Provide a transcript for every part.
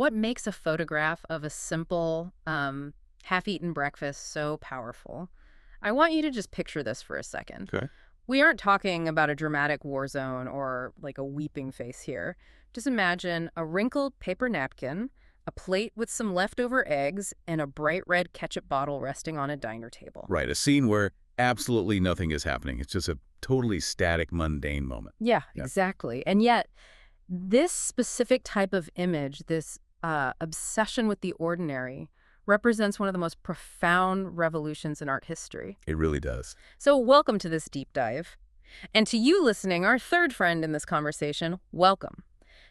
What makes a photograph of a simple, half-eaten breakfast so powerful? I want you to just picture this for a second. Okay. We aren't talking about a dramatic war zone or like a weeping face here. Just imagine a wrinkled paper napkin, a plate with some leftover eggs, and a bright red ketchup bottle resting on a diner table. Right. A scene where absolutely nothing is happening. It's just a totally static, mundane moment. Yeah, Yeah. exactly. And yet, this specific type of image, this obsession with the ordinary, represents one of the most profound revolutions in art history. It really does. So, welcome to this deep dive. And to you listening, our third friend in this conversation, welcome.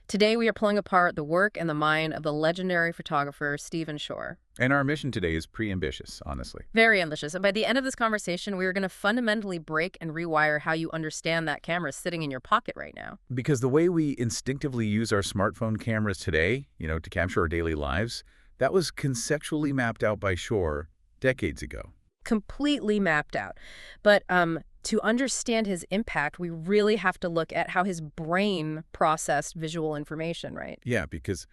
Today, we are pulling apart the work and the mind of the legendary photographer Stephen Shore. And our mission today is pretty ambitious, honestly. Very ambitious. And by the end of this conversation, we are going to fundamentally break and rewire how you understand that camera sitting in your pocket right now. Because the way we instinctively use our smartphone cameras today, to capture our daily lives, that was conceptually mapped out by Shore decades ago. Completely mapped out. But to understand his impact, we really have to look at how his brain processed visual information, right? Yeah, because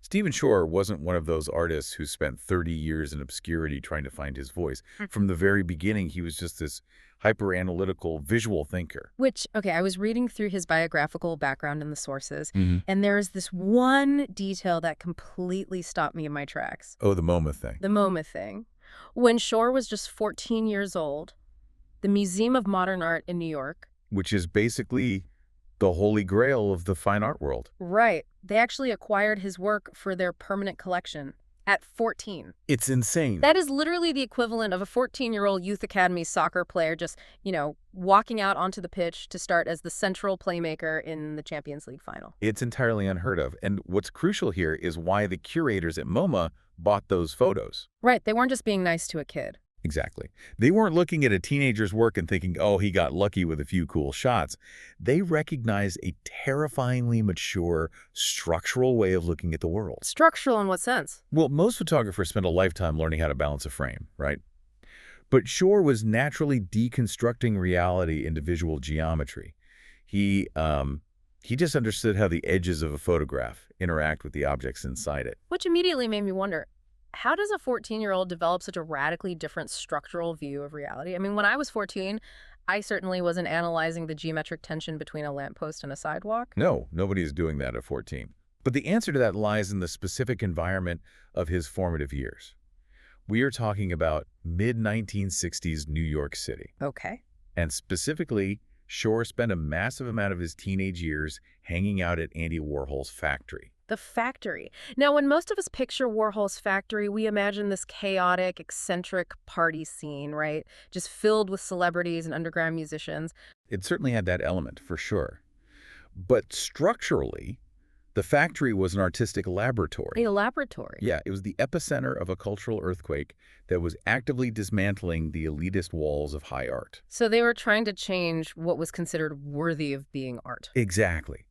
Stephen Shore wasn't one of those artists who spent 30 years in obscurity trying to find his voice. From the very beginning, he was just this hyper-analytical visual thinker. Which, okay, I was reading through his biographical background in the sources, Mm-hmm. and there's this one detail that completely stopped me in my tracks. Oh, the MoMA thing. The MoMA thing. When Shore was just 14 years old, the Museum of Modern Art in New York. Which is basically the holy grail of the fine art world. Right. They actually acquired his work for their permanent collection at 14. It's insane. That is literally the equivalent of a 14-year-old youth academy soccer player just, walking out onto the pitch to start as the central playmaker in the Champions League final. It's entirely unheard of. And what's crucial here is why the curators at MoMA bought those photos. Right. They weren't just being nice to a kid. Exactly. They weren't looking at a teenager's work and thinking, oh, he got lucky with a few cool shots. They recognized a terrifyingly mature, structural way of looking at the world. Structural in what sense? Well, most photographers spend a lifetime learning how to balance a frame, right? But Shore was naturally deconstructing reality into visual geometry. He just understood how the edges of a photograph interact with the objects inside it. Which immediately made me wonder, how does a 14-year-old develop such a radically different structural view of reality? I mean, when I was 14, I certainly wasn't analyzing the geometric tension between a lamppost and a sidewalk. No, nobody is doing that at 14. But the answer to that lies in the specific environment of his formative years. We are talking about mid-1960s New York City. Okay. And specifically, Shore spent a massive amount of his teenage years hanging out at Andy Warhol's factory. The factory. Now, when most of us picture Warhol's factory, we imagine this chaotic, eccentric party scene, right? Just filled with celebrities and underground musicians. It certainly had that element, for sure. But structurally, the factory was an artistic laboratory. A laboratory. Yeah, it was the epicenter of a cultural earthquake that was actively dismantling the elitist walls of high art. So they were trying to change what was considered worthy of being art. Exactly.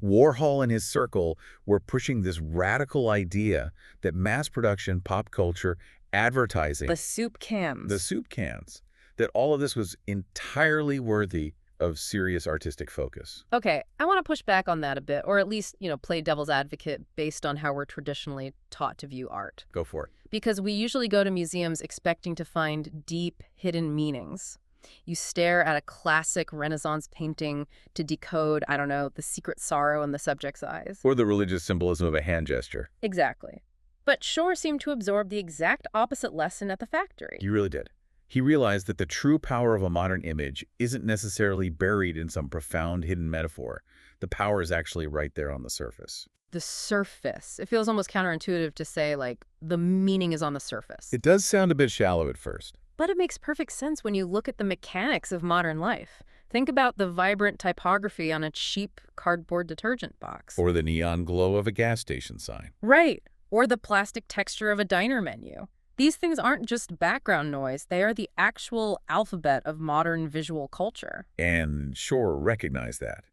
Warhol and his circle were pushing this radical idea that mass production, pop culture, advertising, The soup cans. that all of this was entirely worthy of serious artistic focus. Okay, I want to push back on that a bit, or at least, play devil's advocate based on how we're traditionally taught to view art. Go for it. Because we usually go to museums expecting to find deep, hidden meanings. You stare at a classic Renaissance painting to decode, I don't know, the secret sorrow in the subject's eyes. Or the religious symbolism of a hand gesture. Exactly. But Shore seemed to absorb the exact opposite lesson at the factory. He really did. He realized that the true power of a modern image isn't necessarily buried in some profound hidden metaphor. The power is actually right there on the surface. The surface. It feels almost counterintuitive to say, the meaning is on the surface. It does sound a bit shallow at first. But it makes perfect sense when you look at the mechanics of modern life. Think about the vibrant typography on a cheap cardboard detergent box. Or the neon glow of a gas station sign. Right. Or the plastic texture of a diner menu. These things aren't just background noise. They are the actual alphabet of modern visual culture. And Shore recognized that.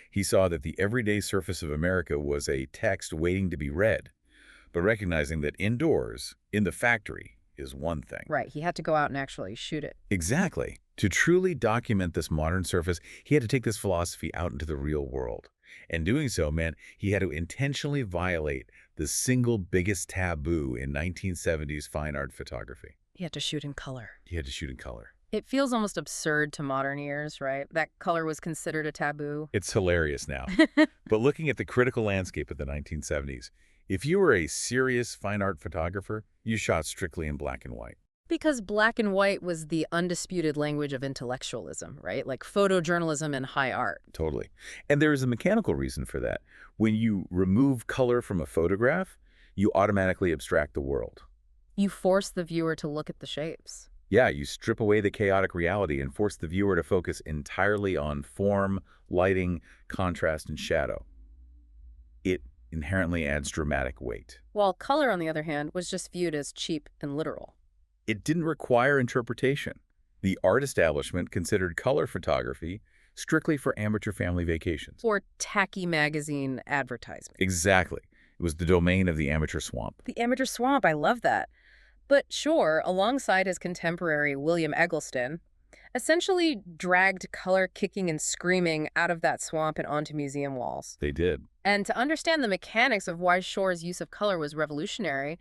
He saw that the everyday surface of America was a text waiting to be read, but recognizing that indoors, in the factory, is one thing. Right. He had to go out and actually shoot it. Exactly. To truly document this modern surface, he had to take this philosophy out into the real world. And doing so meant he had to intentionally violate the single biggest taboo in 1970s fine art photography. He had to shoot in color. He had to shoot in color. It feels almost absurd to modern ears, right? That color was considered a taboo. It's hilarious now. But looking at the critical landscape of the 1970s, if you were a serious fine art photographer, you shot strictly in black and white. Because black and white was the undisputed language of intellectualism, right? Like photojournalism and high art. Totally. And there is a mechanical reason for that. When you remove color from a photograph, you automatically abstract the world. You force the viewer to look at the shapes. Yeah, you strip away the chaotic reality and force the viewer to focus entirely on form, lighting, contrast, and shadow. It inherently adds dramatic weight. While color, on the other hand, was just viewed as cheap and literal. It didn't require interpretation. The art establishment considered color photography strictly for amateur family vacations. Or tacky magazine advertisement. Exactly. It was the domain of the amateur swamp. The amateur swamp, I love that. But Shore, alongside his contemporary William Eggleston, essentially dragged color kicking and screaming out of that swamp and onto museum walls. They did. And to understand the mechanics of why Shore's use of color was revolutionary,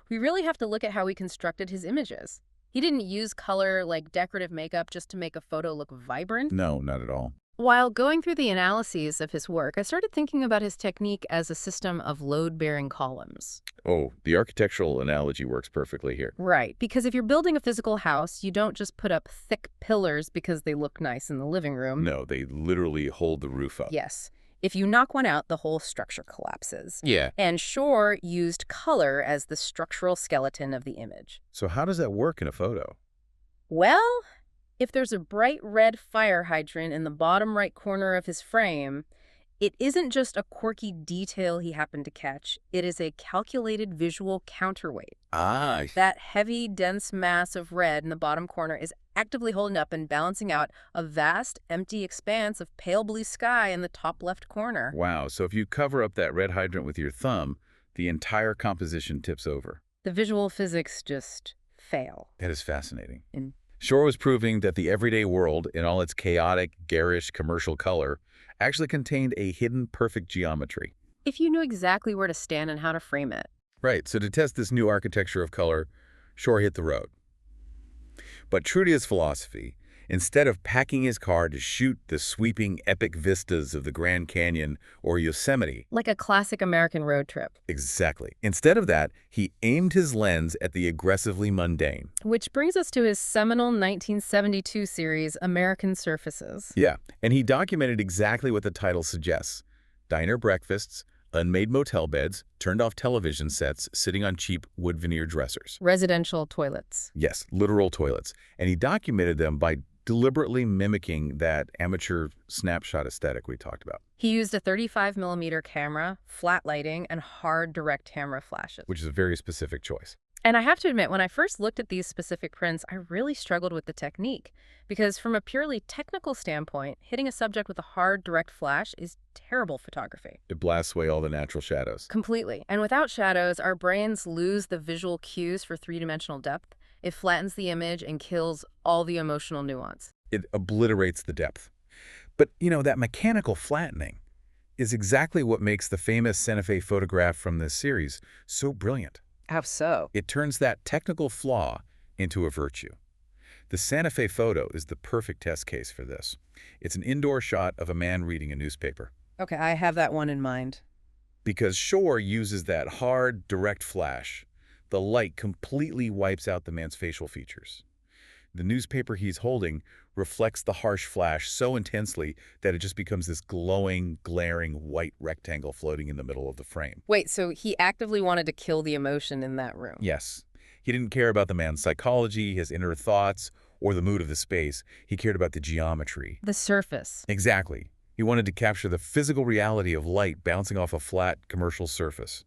we really have to look at how he constructed his images. He didn't use color like decorative makeup just to make a photo look vibrant. No, not at all. While going through the analyses of his work, I started thinking about his technique as a system of load-bearing columns. Oh, the architectural analogy works perfectly here. Right, because if you're building a physical house, you don't just put up thick pillars because they look nice in the living room. No, they literally hold the roof up. Yes. If you knock one out, the whole structure collapses. Yeah. And Shore used color as the structural skeleton of the image. So how does that work in a photo? Well, if there's a bright red fire hydrant in the bottom right corner of his frame, it isn't just a quirky detail he happened to catch. It is a calculated visual counterweight. Ah. That heavy, dense mass of red in the bottom corner is actively holding up and balancing out a vast, empty expanse of pale blue sky in the top left corner. Wow. So if you cover up that red hydrant with your thumb, the entire composition tips over. The visual physics just fail. That is fascinating. And Shore was proving that the everyday world, in all its chaotic, garish, commercial color, actually contained a hidden, perfect geometry. if you knew exactly where to stand and how to frame it. Right, so to test this new architecture of color, Shore hit the road. But true to his philosophy, instead of packing his car to shoot the sweeping epic vistas of the Grand Canyon or Yosemite, Like a classic American road trip. exactly. Instead of that, he aimed his lens at the aggressively mundane. Which brings us to his seminal 1972 series, American Surfaces. Yeah, and he documented exactly what the title suggests. Diner breakfasts, unmade motel beds, turned-off television sets sitting on cheap wood veneer dressers. Residential toilets. Yes, literal toilets. And he documented them by deliberately mimicking that amateur snapshot aesthetic we talked about, He used a 35mm camera, flat lighting, and hard direct camera flashes. which is a very specific choice. And I have to admit, when I first looked at these specific prints, I really struggled with the technique. Because from a purely technical standpoint, hitting a subject with a hard direct flash is terrible photography. It blasts away all the natural shadows. Completely. And without shadows, our brains lose the visual cues for three-dimensional depth. It flattens the image and kills all the emotional nuance. It obliterates the depth. But, that mechanical flattening is exactly what makes the famous Santa Fe photograph from this series so brilliant. How so? It turns that technical flaw into a virtue. The Santa Fe photo is the perfect test case for this. It's an indoor shot of a man reading a newspaper. Okay, I have that one in mind. Because Shore uses that hard, direct flash, the light completely wipes out the man's facial features. The newspaper he's holding reflects the harsh flash so intensely that it just becomes this glowing, glaring white rectangle floating in the middle of the frame. Wait, so he actively wanted to kill the emotion in that room? Yes. He didn't care about the man's psychology, his inner thoughts, or the mood of the space. He cared about the geometry. The surface. Exactly. He wanted to capture the physical reality of light bouncing off a flat, commercial surface.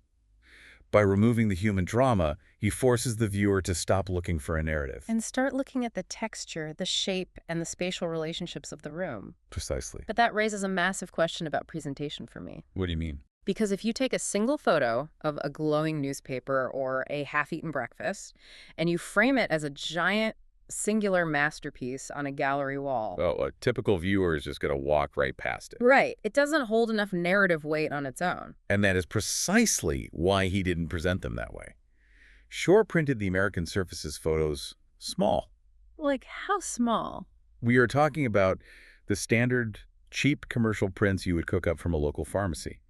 By removing the human drama, he forces the viewer to stop looking for a narrative. And start looking at the texture, the shape, and the spatial relationships of the room. Precisely. But that raises a massive question about presentation for me. What do you mean? Because if you take a single photo of a glowing newspaper or a half-eaten breakfast, and you frame it as a giant singular masterpiece on a gallery wall. Oh, a typical viewer is just going to walk right past it. Right. It doesn't hold enough narrative weight on its own. And that is precisely why he didn't present them that way. Shore printed the American surfaces photos small. Like, how small? We are talking about the standard, cheap commercial prints you would cook up from a local pharmacy.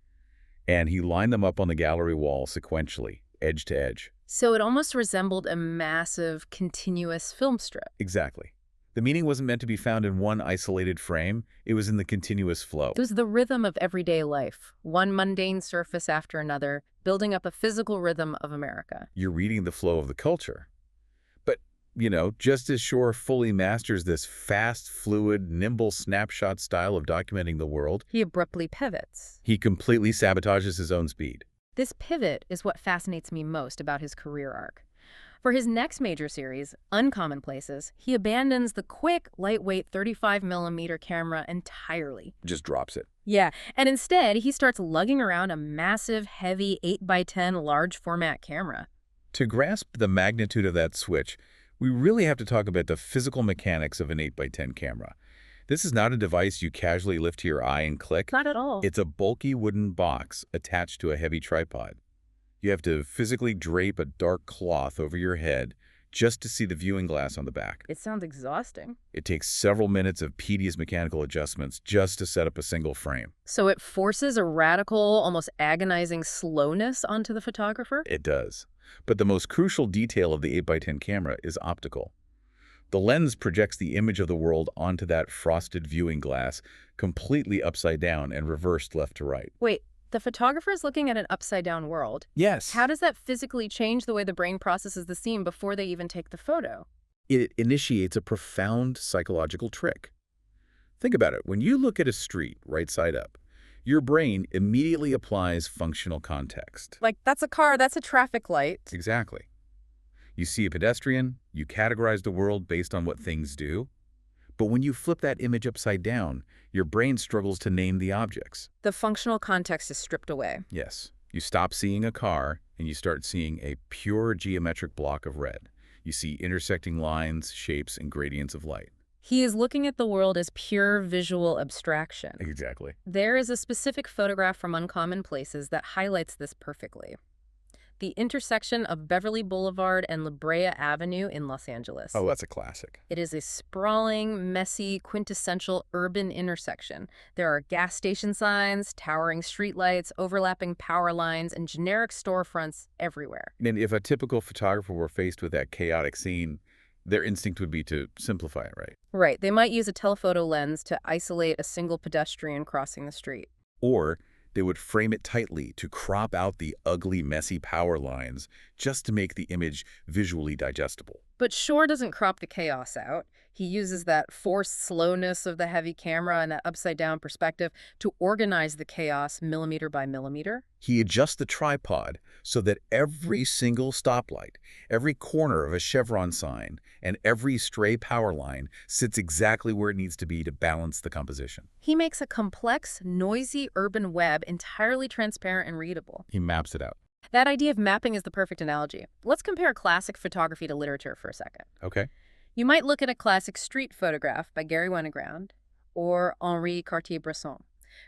And he lined them up on the gallery wall sequentially, edge to edge. So it almost resembled a massive, continuous film strip. Exactly. The meaning wasn't meant to be found in one isolated frame. It was in the continuous flow. It was the rhythm of everyday life, one mundane surface after another, building up a physical rhythm of America. You're reading the flow of the culture. But, just as Shore fully masters this fast, fluid, nimble snapshot style of documenting the world, He abruptly pivots. he completely sabotages his own speed. This pivot is what fascinates me most about his career arc. For his next major series, Uncommon Places, he abandons the quick, lightweight 35mm camera entirely. Just drops it. Yeah, and instead, he starts lugging around a massive, heavy 8x10 large format camera. To grasp the magnitude of that switch, we really have to talk about the physical mechanics of an 8x10 camera. This is not a device you casually lift to your eye and click. Not at all. It's a bulky wooden box attached to a heavy tripod. You have to physically drape a dark cloth over your head just to see the viewing glass on the back. It sounds exhausting. It takes several minutes of tedious mechanical adjustments just to set up a single frame. So it forces a radical, almost agonizing slowness onto the photographer? It does. But the most crucial detail of the 8x10 camera is optical. The lens projects the image of the world onto that frosted viewing glass, completely upside down and reversed left to right. Wait, the photographer is looking at an upside-down world. Yes. How does that physically change the way the brain processes the scene before they even take the photo? It initiates a profound psychological trick. Think about it. When you look at a street right side up, your brain immediately applies functional context. Like, that's a car, that's a traffic light. Exactly. You see a pedestrian, you categorize the world based on what things do. But when you flip that image upside down, your brain struggles to name the objects. The functional context is stripped away. Yes. You stop seeing a car and you start seeing a pure geometric block of red. You see intersecting lines, shapes, and gradients of light. He is looking at the world as pure visual abstraction. Exactly. There is a specific photograph from Uncommon Places that highlights this perfectly. The intersection of Beverly Boulevard and La Brea Avenue in Los Angeles. Oh, that's a classic. It is a sprawling, messy, quintessential urban intersection. There are gas station signs, towering streetlights, overlapping power lines, and generic storefronts everywhere. And if a typical photographer were faced with that chaotic scene, their instinct would be to simplify it, right? Right. They might use a telephoto lens to isolate a single pedestrian crossing the street. Or they would frame it tightly to crop out the ugly, messy power lines just to make the image visually digestible. But Shore doesn't crop the chaos out. He uses that forced slowness of the heavy camera and that upside-down perspective to organize the chaos millimeter by millimeter. He adjusts the tripod so that every single stoplight, every corner of a chevron sign, and every stray power line sits exactly where it needs to be to balance the composition. He makes a complex, noisy urban web entirely transparent and readable. He maps it out. That idea of mapping is the perfect analogy. Let's compare classic photography to literature for a second. Okay. You might look at a classic street photograph by Gary Wenneground or Henri Cartier-Bresson.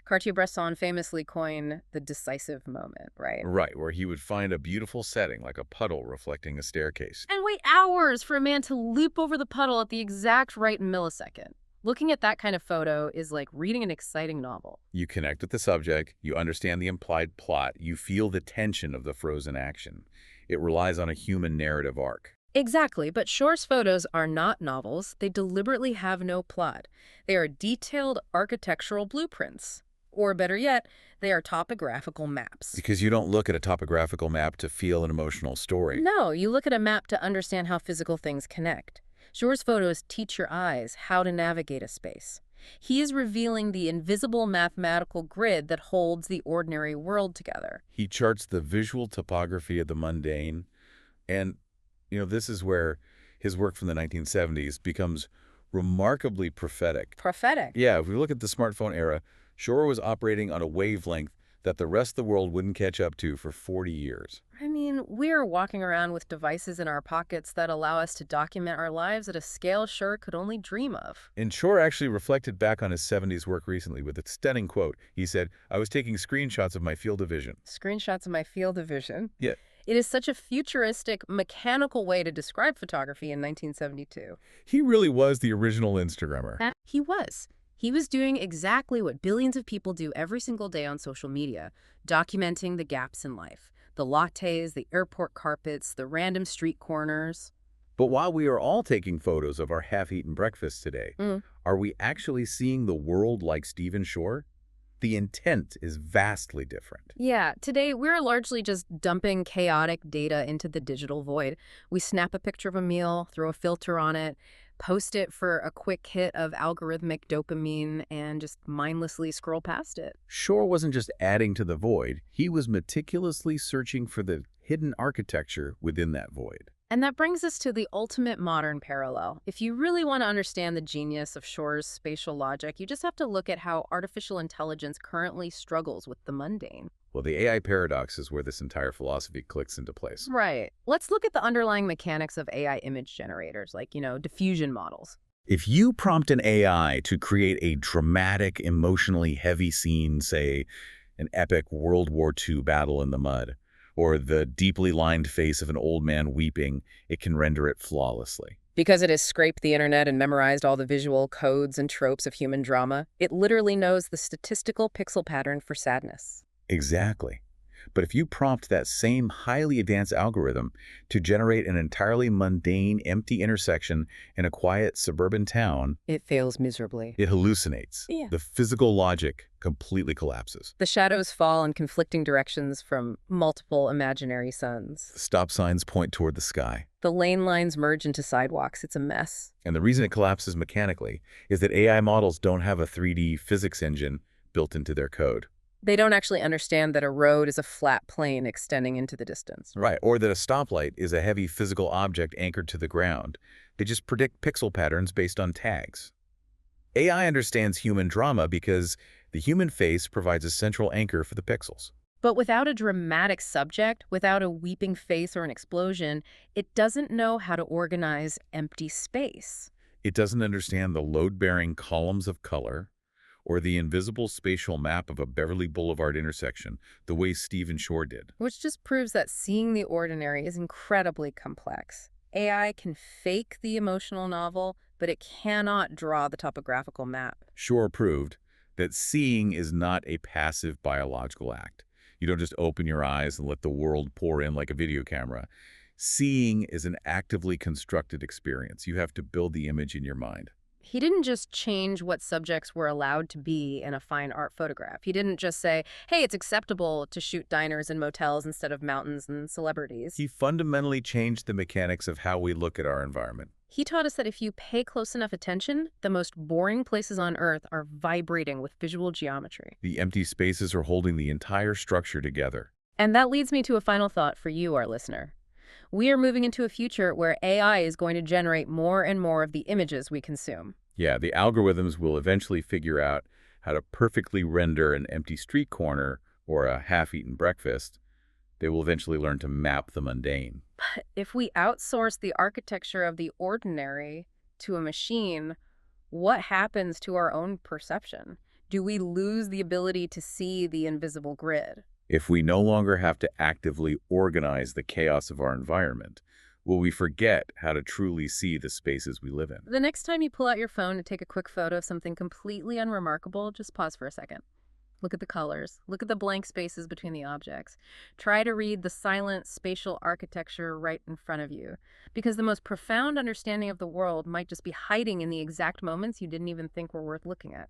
Cartier-Bresson famously coined the decisive moment, right? Right, where he would find a beautiful setting like a puddle reflecting a staircase. And wait hours for a man to leap over the puddle at the exact right millisecond. Looking at that kind of photo is like reading an exciting novel. You connect with the subject, you understand the implied plot, you feel the tension of the frozen action. It relies on a human narrative arc. Exactly, but Shore's photos are not novels. They deliberately have no plot. They are detailed architectural blueprints. Or better yet, they are topographical maps. Because you don't look at a topographical map to feel an emotional story. No, you look at a map to understand how physical things connect. Shore's photos teach your eyes how to navigate a space. He is revealing the invisible mathematical grid that holds the ordinary world together. He charts the visual topography of the mundane. And, this is where his work from the 1970s becomes remarkably prophetic. Prophetic. Yeah, if we look at the smartphone era, Shore was operating on a wavelength that the rest of the world wouldn't catch up to for 40 years. I mean, we're walking around with devices in our pockets that allow us to document our lives at a scale Shore could only dream of. And Shore actually reflected back on his 70s work recently with a stunning quote. He said, "I was taking screenshots of my field of vision." Screenshots of my field of vision. Yeah, It is such a futuristic, mechanical way to describe photography in 1972. he really was the original Instagrammer. He was. He was doing exactly what billions of people do every single day on social media, documenting the gaps in life. The lattes, the airport carpets, the random street corners. But while we are all taking photos of our half-eaten breakfast today, are we actually seeing the world like Stephen Shore? The intent is vastly different. Yeah, today we're largely just dumping chaotic data into the digital void. We snap a picture of a meal, throw a filter on it, post it for a quick hit of algorithmic dopamine, and just mindlessly scroll past it. Shore wasn't just adding to the void, he was meticulously searching for the hidden architecture within that void. And that brings us to the ultimate modern parallel. If you really want to understand the genius of Shore's spatial logic, you just have to look at how artificial intelligence currently struggles with the mundane. Well, the AI paradox is where this entire philosophy clicks into place. Right. Let's look at the underlying mechanics of AI image generators, like, diffusion models. If you prompt an AI to create a dramatic, emotionally heavy scene, say an epic World War II battle in the mud, or the deeply lined face of an old man weeping, it can render it flawlessly. Because it has scraped the internet and memorized all the visual codes and tropes of human drama, it literally knows the statistical pixel pattern for sadness. Exactly. But if you prompt that same highly advanced algorithm to generate an entirely mundane, empty intersection in a quiet suburban town, It fails miserably. it hallucinates. Yeah. The physical logic completely collapses. The shadows fall in conflicting directions from multiple imaginary suns. Stop signs point toward the sky. The lane lines merge into sidewalks. It's a mess. And the reason it collapses mechanically is that AI models don't have a 3D physics engine built into their code. They don't actually understand that a road is a flat plane extending into the distance. Right, or that a stoplight is a heavy physical object anchored to the ground. They just predict pixel patterns based on tags. AI understands human drama because the human face provides a central anchor for the pixels. But without a dramatic subject, without a weeping face or an explosion, it doesn't know how to organize empty space. It doesn't understand the load-bearing columns of color or the invisible spatial map of a Beverly Boulevard intersection the way Stephen Shore did. Which just proves that seeing the ordinary is incredibly complex. AI can fake the emotional novel, but it cannot draw the topographical map. Shore proved that seeing is not a passive biological act. You don't just open your eyes and let the world pour in like a video camera. Seeing is an actively constructed experience. You have to build the image in your mind. He didn't just change what subjects were allowed to be in a fine art photograph. He didn't just say, hey, it's acceptable to shoot diners and motels instead of mountains and celebrities. He fundamentally changed the mechanics of how we look at our environment. He taught us that if you pay close enough attention, the most boring places on Earth are vibrating with visual geometry. The empty spaces are holding the entire structure together. And that leads me to a final thought for you, our listener. We are moving into a future where AI is going to generate more and more of the images we consume. Yeah, the algorithms will eventually figure out how to perfectly render an empty street corner or a half-eaten breakfast. They will eventually learn to map the mundane. But if we outsource the architecture of the ordinary to a machine, what happens to our own perception? Do we lose the ability to see the invisible grid? If we no longer have to actively organize the chaos of our environment, will we forget how to truly see the spaces we live in? The next time you pull out your phone to take a quick photo of something completely unremarkable, just pause for a second. Look at the colors. Look at the blank spaces between the objects. Try to read the silent spatial architecture right in front of you. Because the most profound understanding of the world might just be hiding in the exact moments you didn't even think were worth looking at.